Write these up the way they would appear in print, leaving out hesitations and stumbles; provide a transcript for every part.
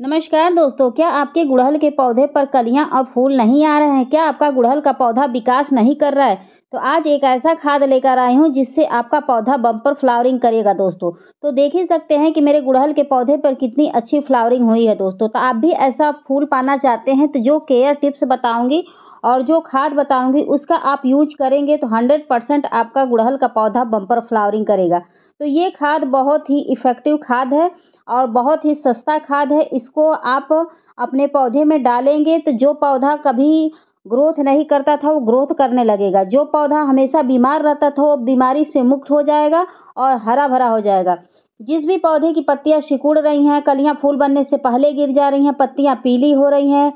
नमस्कार दोस्तों, क्या आपके गुड़हल के पौधे पर कलियां और फूल नहीं आ रहे हैं? क्या आपका गुड़हल का पौधा विकास नहीं कर रहा है? तो आज एक ऐसा खाद लेकर आई हूं जिससे आपका पौधा बम्पर फ्लावरिंग करेगा दोस्तों। तो देख ही सकते हैं कि मेरे गुड़हल के पौधे पर कितनी अच्छी फ्लावरिंग हुई है दोस्तों। तो आप भी ऐसा फूल पाना चाहते हैं तो जो केयर टिप्स बताऊंगी और जो खाद बताऊंगी उसका आप यूज करेंगे तो 100% आपका गुड़हल का पौधा बम्पर फ्लावरिंग करेगा। तो ये खाद बहुत ही इफ़ेक्टिव खाद है और बहुत ही सस्ता खाद है। इसको आप अपने पौधे में डालेंगे तो जो पौधा कभी ग्रोथ नहीं करता था वो ग्रोथ करने लगेगा। जो पौधा हमेशा बीमार रहता था वो बीमारी से मुक्त हो जाएगा और हरा-भरा हो जाएगा। जिस भी पौधे की पत्तियाँ सिकुड़ रही हैं, कलियाँ फूल बनने से पहले गिर जा रही हैं, पत्तियाँ पीली हो रही हैं,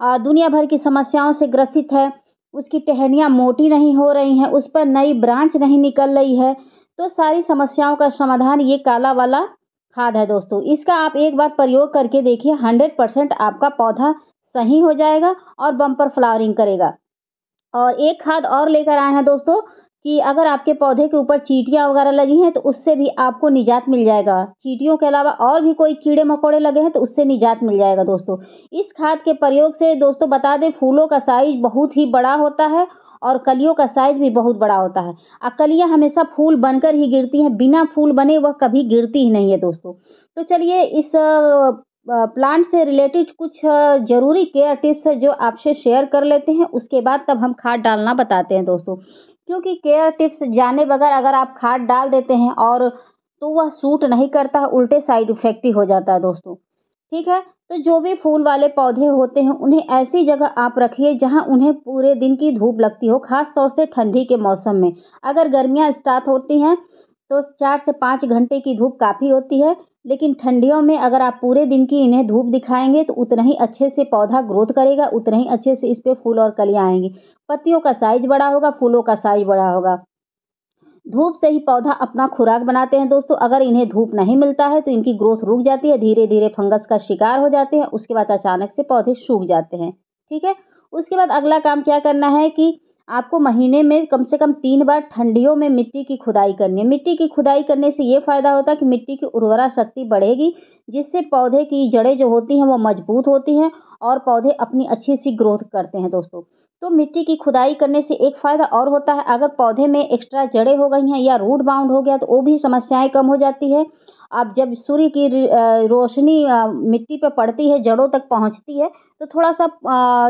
दुनिया भर की समस्याओं से ग्रसित है, उसकी टहनियाँ मोटी नहीं हो रही हैं, उस पर नई ब्रांच नहीं निकल रही है, तो सारी समस्याओं का समाधान ये काला वाला खाद है दोस्तों। इसका आप एक बार प्रयोग करके देखिए, 100% आपका पौधा सही हो जाएगा और बम्पर फ्लावरिंग करेगा। और एक खाद और लेकर आए हैं दोस्तों कि अगर आपके पौधे के ऊपर चींटियाँ वगैरह लगी हैं तो उससे भी आपको निजात मिल जाएगा। चींटियों के अलावा और भी कोई कीड़े-मकोड़े लगे हैं तो उससे निजात मिल जाएगा दोस्तों। इस खाद के प्रयोग से दोस्तों बता दें, फूलों का साइज़ बहुत ही बड़ा होता है और कलियों का साइज़ भी बहुत बड़ा होता है। कलियाँ हमेशा फूल बनकर ही गिरती हैं, बिना फूल बने वह कभी गिरती ही नहीं है दोस्तों। तो चलिए इस प्लांट से रिलेटेड कुछ ज़रूरी केयर टिप्स है जो आपसे शेयर कर लेते हैं, उसके बाद तब हम खाद डालना बताते हैं दोस्तों। क्योंकि केयर टिप्स जाने बगैर अगर आप खाद डाल देते हैं और तो वह सूट नहीं करता है, उल्टे साइड इफ़ेक्ट ही हो जाता है दोस्तों। ठीक है? तो जो भी फूल वाले पौधे होते हैं उन्हें ऐसी जगह आप रखिए जहाँ उन्हें पूरे दिन की धूप लगती हो, ख़ास तौर से ठंडी के मौसम में। अगर गर्मियाँ स्टार्ट होती हैं तो 4 से 5 घंटे की धूप काफ़ी होती है, लेकिन ठंडियों में अगर आप पूरे दिन की इन्हें धूप दिखाएँगे तो उतना ही अच्छे से पौधा ग्रोथ करेगा, उतना ही अच्छे से इस पे फूल और कलियाँ आएँगी। पत्तियों का साइज़ बड़ा होगा, फूलों का साइज़ बड़ा होगा। धूप से ही पौधा अपना खुराक बनाते हैं दोस्तों। अगर इन्हें धूप नहीं मिलता है तो इनकी ग्रोथ रुक जाती है, धीरे-धीरे फंगस का शिकार हो जाते हैं, उसके बाद अचानक से पौधे सूख जाते हैं। ठीक है? उसके बाद अगला काम क्या करना है कि आपको महीने में कम से कम 3 बार ठंडियों में मिट्टी की खुदाई करनी है। मिट्टी की खुदाई करने से ये फ़ायदा होता है कि मिट्टी की उर्वरा शक्ति बढ़ेगी, जिससे पौधे की जड़ें जो होती हैं वो मजबूत होती हैं और पौधे अपनी अच्छी-सी ग्रोथ करते हैं दोस्तों। तो मिट्टी की खुदाई करने से एक फ़ायदा और होता है, अगर पौधे में एक्स्ट्रा जड़ें हो गई हैं या रूट बाउंड हो गया तो वो भी समस्याएँ कम हो जाती है। अब जब सूर्य की रोशनी मिट्टी पे पड़ती है, जड़ों तक पहुँचती है, तो थोड़ा-सा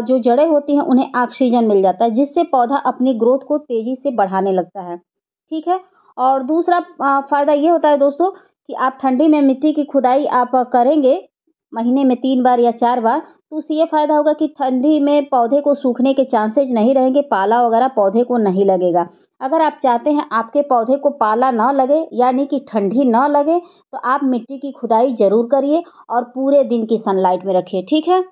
जो जड़ें होती हैं उन्हें ऑक्सीजन मिल जाता है, जिससे पौधा अपनी ग्रोथ को तेज़ी से बढ़ाने लगता है। ठीक है? और दूसरा फ़ायदा ये होता है दोस्तों कि आप ठंडी में मिट्टी की खुदाई आप करेंगे, महीने में 3 बार या 4 बार, तो उससे ये फ़ायदा होगा कि ठंडी में पौधे को सूखने के चांसेज़ नहीं रहेंगे, पाला वगैरह पौधे को नहीं लगेगा। अगर आप चाहते हैं आपके पौधे को पाला ना लगे, यानी कि ठंडी ना लगे, तो आप मिट्टी की खुदाई ज़रूर करिए और पूरे दिन की सनलाइट में रखिए, ठीक है?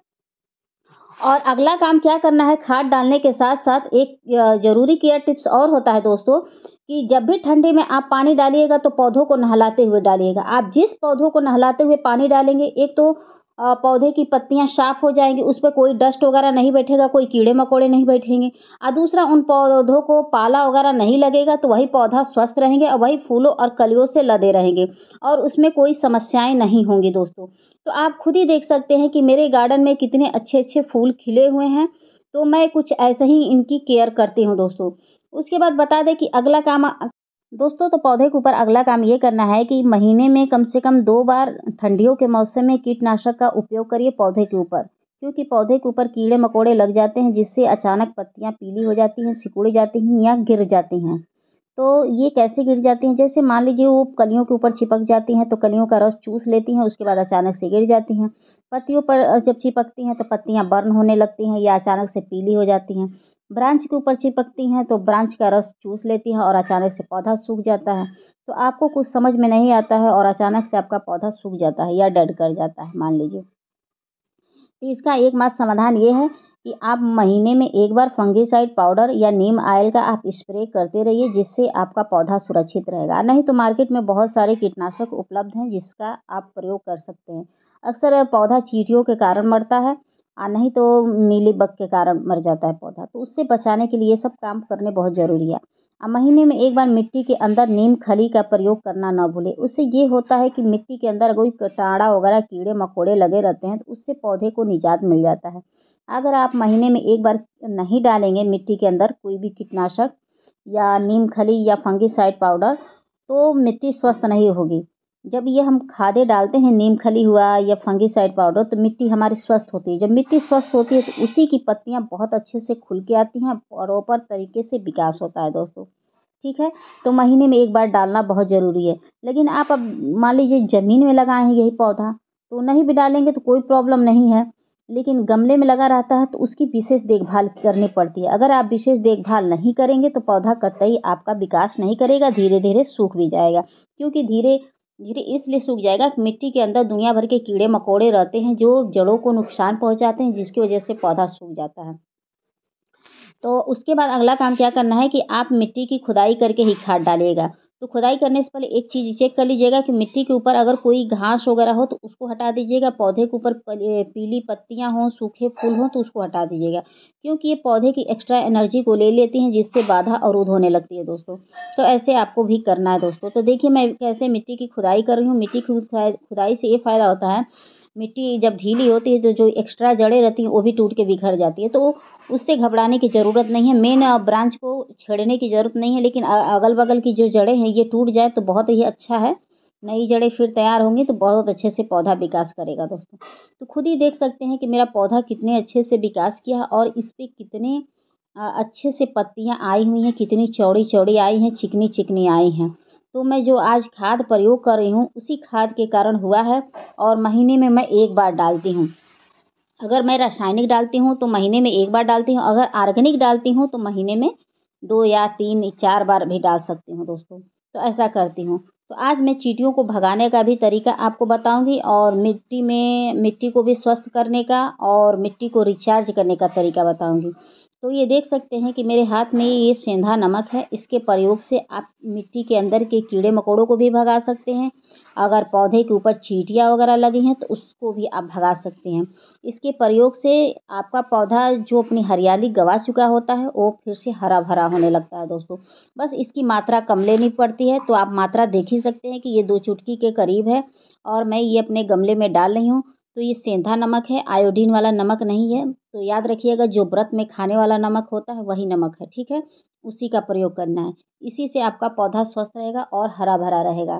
और अगला काम क्या करना है, खाद डालने के साथ-साथ एक ज़रूरी केयर टिप्स और होता है दोस्तों कि जब भी ठंडी में आप पानी डालिएगा तो पौधों को नहलाते हुए डालिएगा। आप जिस पौधों को नहलाते हुए पानी डालेंगे, एक तो पौधे की पत्तियाँ साफ़ हो जाएँगी, उस पे कोई डस्ट वगैरह नहीं बैठेगा, कोई कीड़े-मकोड़े नहीं बैठेंगे। दूसरा उन पौधों को पाला वगैरह नहीं लगेगा तो वही पौधा स्वस्थ रहेंगे और वही फूलों और कलियों से लदे रहेंगे और उसमें कोई समस्याएँ नहीं होंगी दोस्तों। तो आप खुद ही देख सकते हैं कि मेरे गार्डन में कितने अच्छे-अच्छे फूल खिले हुए हैं, तो मैं कुछ ऐसे ही इनकी केयर करती हूँ दोस्तों। उसके बाद बता दें कि अगला काम दोस्तों तो पौधे के ऊपर अगला काम ये करना है कि महीने में कम से कम 2 बार ठंडियों के मौसम में कीटनाशक का उपयोग करिए पौधे के ऊपर। क्योंकि पौधे के ऊपर कीड़े-मकोड़े लग जाते हैं, जिससे अचानक पत्तियाँ पीली हो जाती हैं, सिकुड़ जाती हैं या गिर जाती हैं। तो ये कैसे गिर जाती हैं? जैसे मान लीजिए वो कलियों के ऊपर चिपक जाती हैं, तो कलियों का रस चूस लेती हैं, उसके बाद अचानक से गिर जाती हैं। पत्तियों पर जब चिपकती हैं, तो पत्तियाँ बर्न होने लगती हैं या अचानक से पीली हो जाती हैं। ब्रांच के ऊपर चिपकती हैं, तो ब्रांच का रस चूस लेती हैं और अचानक से पौधा सूख जाता है। तो आपको कुछ समझ में नहीं आता है और अचानक से आपका पौधा सूख जाता है या डेड कर जाता है, मान लीजिए। तो इसका एकमात्र समाधान ये है कि आप महीने में 1 बार फंगिसाइड पाउडर या नीम ऑयल का आप स्प्रे करते रहिए, जिससे आपका पौधा सुरक्षित रहेगा। नहीं तो मार्केट में बहुत सारे कीटनाशक उपलब्ध हैं जिसका आप प्रयोग कर सकते हैं। अक्सर पौधा चींटियों के कारण मरता है नहीं तो मीलीबग के कारण मर जाता है पौधा। तो उससे बचाने के लिए ये सब काम करने बहुत ज़रूरी है। महीने में एक बार मिट्टी के अंदर नीम खली का प्रयोग करना न भूलें। उससे ये होता है कि मिट्टी के अंदर कोई कीटाणु वगैरह कीड़े मकोड़े लगे रहते हैं तो उससे पौधे को निजात मिल जाता है। अगर आप महीने में एक बार नहीं डालेंगे मिट्टी के अंदर कोई भी कीटनाशक या नीम खली या फंगीसाइड पाउडर, तो मिट्टी स्वस्थ नहीं होगी। जब ये हम खादें डालते हैं, नीम खली हुआ या फंगीसाइड पाउडर, तो मिट्टी हमारी स्वस्थ होती है। जब मिट्टी स्वस्थ होती है तो उसी की पत्तियां बहुत अच्छे से खुल के आती हैं, प्रॉपर तरीके से विकास होता है दोस्तों। ठीक है, तो महीने में एक बार डालना बहुत ज़रूरी है। लेकिन आप अब मान लीजिए ज़मीन में लगाए हैं यही पौधा, तो नहीं भी डालेंगे तो कोई प्रॉब्लम नहीं है। लेकिन गमले में लगा रहता है तो उसकी विशेष देखभाल करनी पड़ती है। अगर आप विशेष देखभाल नहीं करेंगे तो पौधा कतई आपका विकास नहीं करेगा, धीरे धीरे सूख भी जाएगा। क्योंकि धीरे धीरे इसलिए सूख जाएगा कि मिट्टी के अंदर दुनिया भर के कीड़े मकोड़े रहते हैं जो जड़ों को नुकसान पहुंचाते हैं, जिसकी वजह से पौधा सूख जाता है। तो उसके बाद अगला काम क्या करना है कि आप मिट्टी की खुदाई करके ही खाद डालिएगा। तो खुदाई करने से पहले एक चीज़ चेक कर लीजिएगा कि मिट्टी के ऊपर अगर कोई घास वगैरह हो तो उसको हटा दीजिएगा, पौधे के ऊपर पीली पत्तियाँ हों, सूखे फूल हों तो उसको हटा दीजिएगा। क्योंकि ये पौधे की एक्स्ट्रा एनर्जी को ले लेती हैं, जिससे बाधा अवरुद्ध होने लगती है दोस्तों। तो ऐसे आपको भी करना है दोस्तों। तो देखिए मैं कैसे मिट्टी की खुदाई कर रही हूँ। मिट्टी की खुदाई से ये फ़ायदा होता है, मिट्टी जब ढीली होती है तो जो एक्स्ट्रा जड़ें रहती हैं वो भी टूट के बिखर जाती है। तो उससे घबराने की ज़रूरत नहीं है। मेन ब्रांच को छेड़ने की ज़रूरत नहीं है, लेकिन अगल-बगल की जो जड़ें हैं ये टूट जाए तो बहुत ही अच्छा है। नई जड़ें फिर तैयार होंगी तो बहुत अच्छे से पौधा विकास करेगा दोस्तों। तो खुद ही देख सकते हैं कि मेरा पौधा कितने अच्छे से विकास किया है और इस पे कितने अच्छे से पत्तियाँ आई हुई हैं, कितनी चौड़ी-चौड़ी आई हैं, चिकनी-चिकनी आई हैं। तो मैं जो आज खाद प्रयोग कर रही हूँ उसी खाद के कारण हुआ है और महीने में मैं 1 बार डालती हूँ। अगर मैं रासायनिक डालती हूँ तो महीने में 1 बार डालती हूँ, अगर ऑर्गेनिक डालती हूँ तो महीने में 2 या 3 4 बार भी डाल सकती हूँ दोस्तों। तो ऐसा करती हूँ। तो आज मैं चींटियों को भगाने का भी तरीका आपको बताऊँगी और मिट्टी को भी स्वस्थ करने का और मिट्टी को रिचार्ज करने का तरीका बताऊँगी। तो ये देख सकते हैं कि मेरे हाथ में ये सेंधा नमक है, इसके प्रयोग से आप मिट्टी के अंदर के कीड़े मकोड़ों को भी भगा सकते हैं। अगर पौधे के ऊपर चींटियाँ वगैरह लगी हैं तो उसको भी आप भगा सकते हैं। इसके प्रयोग से आपका पौधा जो अपनी हरियाली गँवा चुका होता है वो फिर से हरा-भरा होने लगता है दोस्तों। बस इसकी मात्रा कम लेनी पड़ती है, तो आप मात्रा देख ही सकते हैं कि ये 2 चुटकी के करीब है और मैं ये अपने गमले में डाल रही हूँ। तो ये सेंधा नमक है, आयोडीन वाला नमक नहीं है। तो याद रखिएगा जो व्रत में खाने वाला नमक होता है वही नमक है, ठीक है? उसी का प्रयोग करना है। इसी से आपका पौधा स्वस्थ रहेगा और हरा-भरा रहेगा।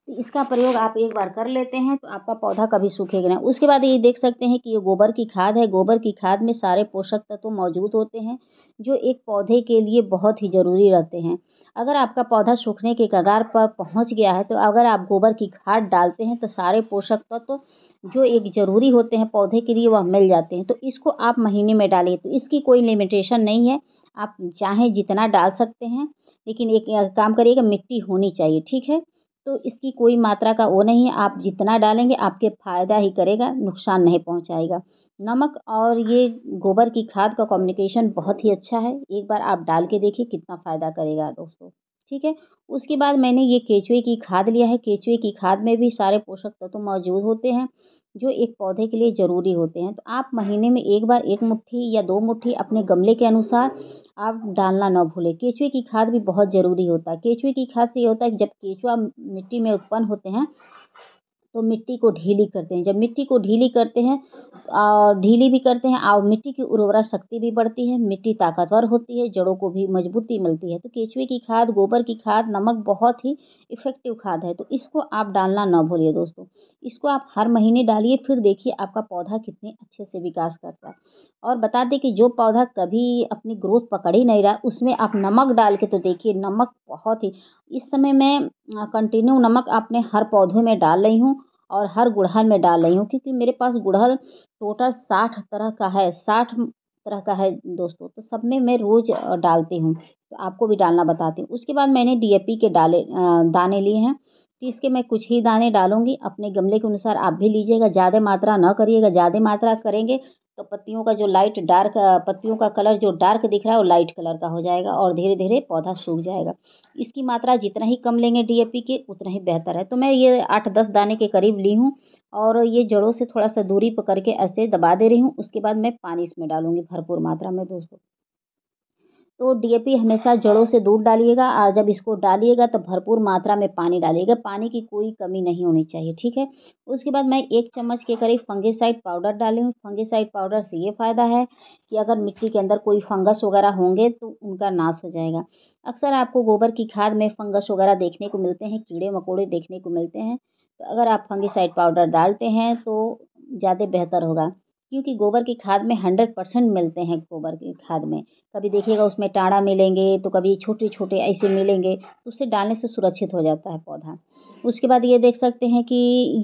तो इसका प्रयोग आप एक बार कर लेते हैं तो आपका पौधा कभी सूखेगा नहीं। उसके बाद ये देख सकते हैं कि ये गोबर की खाद है। गोबर की खाद में सारे पोषक तत्व मौजूद होते हैं जो एक पौधे के लिए बहुत ही ज़रूरी रहते हैं। अगर आपका पौधा सूखने के कगार पर पहुंच गया है तो अगर आप गोबर की खाद डालते हैं तो सारे पोषक तत्व जो एक ज़रूरी होते हैं पौधे के लिए वह मिल जाते हैं। तो इसको आप महीने में डालिए, तो इसकी कोई लिमिटेशन नहीं है। आप चाहें जितना डाल सकते हैं, लेकिन एक काम करिएगा, मिट्टी होनी चाहिए, ठीक है? तो इसकी कोई मात्रा का वो नहीं है, आप जितना डालेंगे आपके फ़ायदा ही करेगा, नुकसान नहीं पहुँचाएगा। नमक और ये गोबर की खाद का कॉम्बिनेशन बहुत ही अच्छा है, एक बार आप डाल के देखिए कितना फ़ायदा करेगा दोस्तों, ठीक है? उसके बाद मैंने ये केचुए की खाद लिया है। केचुए की खाद में भी सारे पोषक तत्व मौजूद होते हैं जो एक पौधे के लिए ज़रूरी होते हैं। तो आप महीने में 1 बार 1 मुट्ठी या 2 मुट्ठी अपने गमले के अनुसार आप डालना ना भूलें। केचुए की खाद भी बहुत ज़रूरी होता है। केचुए की खाद से ये होता है कि जब केचुआ मिट्टी में उत्पन्न होते हैं तो मिट्टी को ढीली करते हैं। जब मिट्टी को ढीली करते हैं और ढीली भी करते हैं और मिट्टी की उर्वरा शक्ति भी बढ़ती है, मिट्टी ताकतवर होती है, जड़ों को भी मजबूती मिलती है। तो केचुए की खाद, गोबर की खाद, नमक बहुत ही इफ़ेक्टिव खाद है, तो इसको आप डालना ना भूलिए दोस्तों। इसको आप हर महीने डालिए, फिर देखिए आपका पौधा कितने अच्छे से विकास करता है। और बता दें कि जो पौधा कभी अपनी ग्रोथ पकड़ ही नहीं रहा, उसमें आप नमक डाल के तो देखिए, नमक बहुत ही इस समय मैं कंटिन्यू नमक अपने हर पौधों में डाल रही हूँ और हर गुड़हल में डाल रही हूँ, क्योंकि मेरे पास गुड़हल टोटल 60 तरह का है, 60 तरह का है दोस्तों, तो सब में मैं रोज़ डालती हूँ। तो आपको भी डालना बताती हूँ। उसके बाद मैंने डीएपी के दाने लिए हैं, तो इसके मैं कुछ ही दाने डालूँगी, अपने गमले के अनुसार आप भी लीजिएगा, ज़्यादा मात्रा ना करिएगा। ज़्यादा मात्रा करेंगे तो पत्तियों का जो पत्तियों का कलर जो डार्क दिख रहा है वो लाइट कलर का हो जाएगा और धीरे-धीरे पौधा सूख जाएगा। इसकी मात्रा जितना ही कम लेंगे डीएपी के उतना ही बेहतर है। तो मैं ये 8-10 दाने के करीब ली हूँ और ये जड़ों से थोड़ा-सा दूरी पकड़ के ऐसे दबा दे रही हूँ। उसके बाद मैं पानी इसमें डालूँगी भरपूर मात्रा में दोस्तों। तो डीएपी हमेशा जड़ों से दूर डालिएगा और जब इसको डालिएगा तो भरपूर मात्रा में पानी डालिएगा, पानी की कोई कमी नहीं होनी चाहिए, ठीक है। उसके बाद मैं 1 चम्मच के करीब फंगिसाइड पाउडर डाली हूँ। फंगिसाइड पाउडर से ये फ़ायदा है कि अगर मिट्टी के अंदर कोई फंगस वगैरह होंगे तो उनका नाश हो जाएगा। अक्सर आपको गोबर की खाद में फंगस वगैरह देखने को मिलते हैं, कीड़े मकोड़े देखने को मिलते हैं, तो अगर आप फंगिसाइड पाउडर डालते हैं तो ज़्यादा बेहतर होगा, क्योंकि गोबर की खाद में 100% मिलते हैं गोबर की खाद में। कभी देखिएगा उसमें टाड़ा मिलेंगे तो कभी छोटे-छोटे ऐसे मिलेंगे, तो उसे डालने से सुरक्षित हो जाता है पौधा। उसके बाद ये देख सकते हैं कि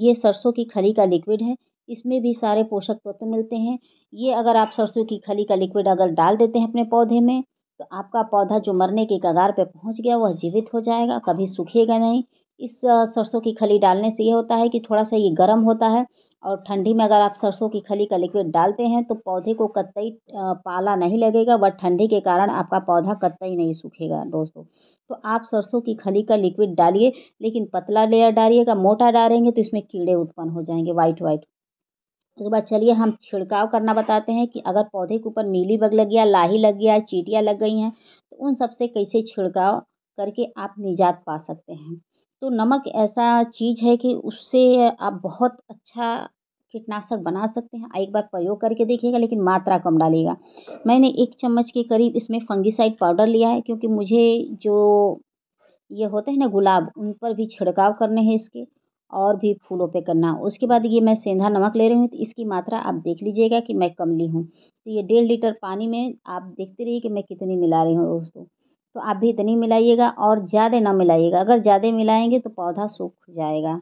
ये सरसों की खली का लिक्विड है, इसमें भी सारे पोषक तत्व मिलते हैं। ये अगर आप सरसों की खली का लिक्विड अगर डाल देते हैं अपने पौधे में, तो आपका पौधा जो मरने के कगार पे पहुँच गया वह जीवित हो जाएगा, कभी सूखेगा नहीं। इस सरसों की खली डालने से ये होता है कि थोड़ा-सा ये गर्म होता है और ठंडी में अगर आप सरसों की खली का लिक्विड डालते हैं तो पौधे को कतई पाला नहीं लगेगा, बट ठंडी के कारण आपका पौधा कतई नहीं सूखेगा दोस्तों। तो आप सरसों की खली का लिक्विड डालिए, लेकिन पतला लेयर डालिएगा, मोटा डालेंगे तो इसमें कीड़े उत्पन्न हो जाएँगे व्हाइट-व्हाइट। उसके बाद चलिए हम छिड़काव करना बताते हैं कि अगर पौधे के ऊपर मीलीबग लग गया, लाही लग गया, चींटियाँ लग गई हैं, तो उन सब से कैसे छिड़काव करके आप निजात पा सकते हैं। तो नमक ऐसा चीज़ है कि उससे आप बहुत अच्छा कीटनाशक बना सकते हैं। एक बार प्रयोग करके देखिएगा, लेकिन मात्रा कम डालिएगा। मैंने 1 चम्मच के करीब इसमें फंगिसाइड पाउडर लिया है, क्योंकि मुझे जो ये होते हैं ना गुलाब, उन पर भी छिड़काव करने हैं इसके, और भी फूलों पे करना। उसके बाद ये मैं सेंधा नमक ले रही हूँ, तो इसकी मात्रा आप देख लीजिएगा कि मैं कम ली हूँ। तो ये 1.5 लीटर पानी में आप देखते रहिए कि मैं कितनी मिला रही हूँ दोस्तों। तो आप भी इतनी मिलाइएगा और ज़्यादा ना मिलाइएगा, अगर ज़्यादा मिलाएँगे तो पौधा सूख जाएगा,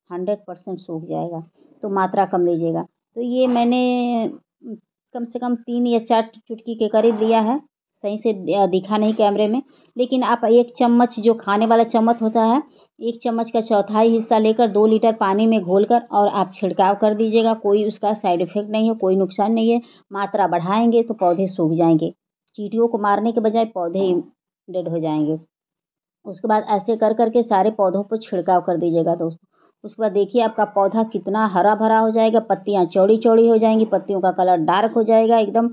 100% सूख जाएगा, तो मात्रा कम लीजिएगा। तो ये मैंने कम से कम 3 या 4 चुटकी के करीब लिया है, सही से दिखा नहीं कैमरे में। लेकिन आप 1 चम्मच जो खाने वाला चम्मच होता है, 1 चम्मच का चौथाई हिस्सा लेकर 2 लीटर पानी में घोलकर और आप छिड़काव कर दीजिएगा। कोई उसका साइड इफ़ेक्ट नहीं है, कोई नुकसान नहीं है। मात्रा बढ़ाएँगे तो पौधे सूख जाएँगे। चींटियों को मारने के बजाय पौधे ही डेड हो जाएँगे। उसके बाद ऐसे कर के सारे पौधों पर छिड़काव कर दीजिएगा दोस्तों। उसके बाद देखिए आपका पौधा कितना हरा-भरा हो जाएगा, पत्तियाँ चौड़ी-चौड़ी हो जाएँगी, पत्तियों का कलर डार्क हो जाएगा, एकदम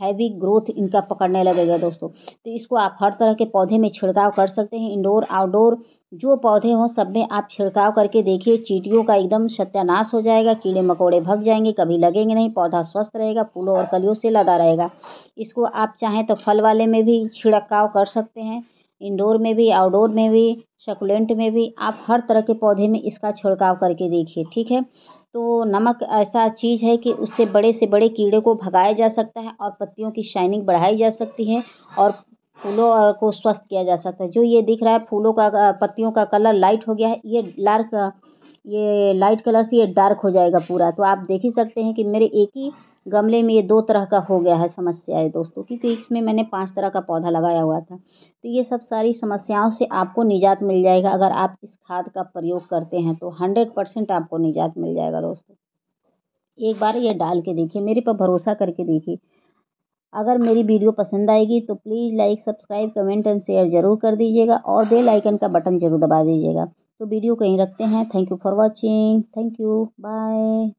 हैवी ग्रोथ इनका पकड़ने लगेगा दोस्तों। तो इसको आप हर तरह के पौधे में छिड़काव कर सकते हैं, इंडोर, आउटडोर जो पौधे हों सब में आप छिड़काव करके देखिए, चींटियों का एकदम सत्यानाश हो जाएगा, कीड़े-मकोड़े भग जाएँगे, कभी लगेंगे नहीं, पौधा स्वस्थ रहेगा, फूलों और कलियों से लदा रहेगा। इसको आप चाहें तो फल वाले में भी छिड़काव कर सकते हैं। इंडोर में भी, आउटडोर में भी, सक्युलेंट में भी, आप हर तरह के पौधे में इसका छिड़काव करके देखिए, ठीक है। तो नमक ऐसा चीज़ है कि उससे बड़े से बड़े कीड़े को भगाया जा सकता है और पत्तियों की शाइनिंग बढ़ाई जा सकती है और फूलों और को स्वस्थ किया जा सकता है। जो ये दिख रहा है फूलों का पत्तियों का कलर लाइट हो गया है, ये लाइट कलर से ये डार्क हो जाएगा पूरा। तो आप देख ही सकते हैं कि मेरे एक ही गमले में ये 2 तरह का हो गया है समस्याएँ दोस्तों, क्योंकि इसमें मैंने 5 तरह का पौधा लगाया हुआ था। तो ये सब सारी समस्याओं से आपको निजात मिल जाएगा अगर आप इस खाद का प्रयोग करते हैं, तो 100% आपको निजात मिल जाएगा दोस्तों। एक बार ये डाल के देखिए, मेरे पे भरोसा करके देखिए। अगर मेरी वीडियो पसंद आएगी तो please like, subscribe, comment and share ज़रूर कर दीजिएगा और बेल आइकन का बटन ज़रूर दबा दीजिएगा। तो वीडियो को यहीं रखते हैं। Thank you for watching. Thank you. Bye.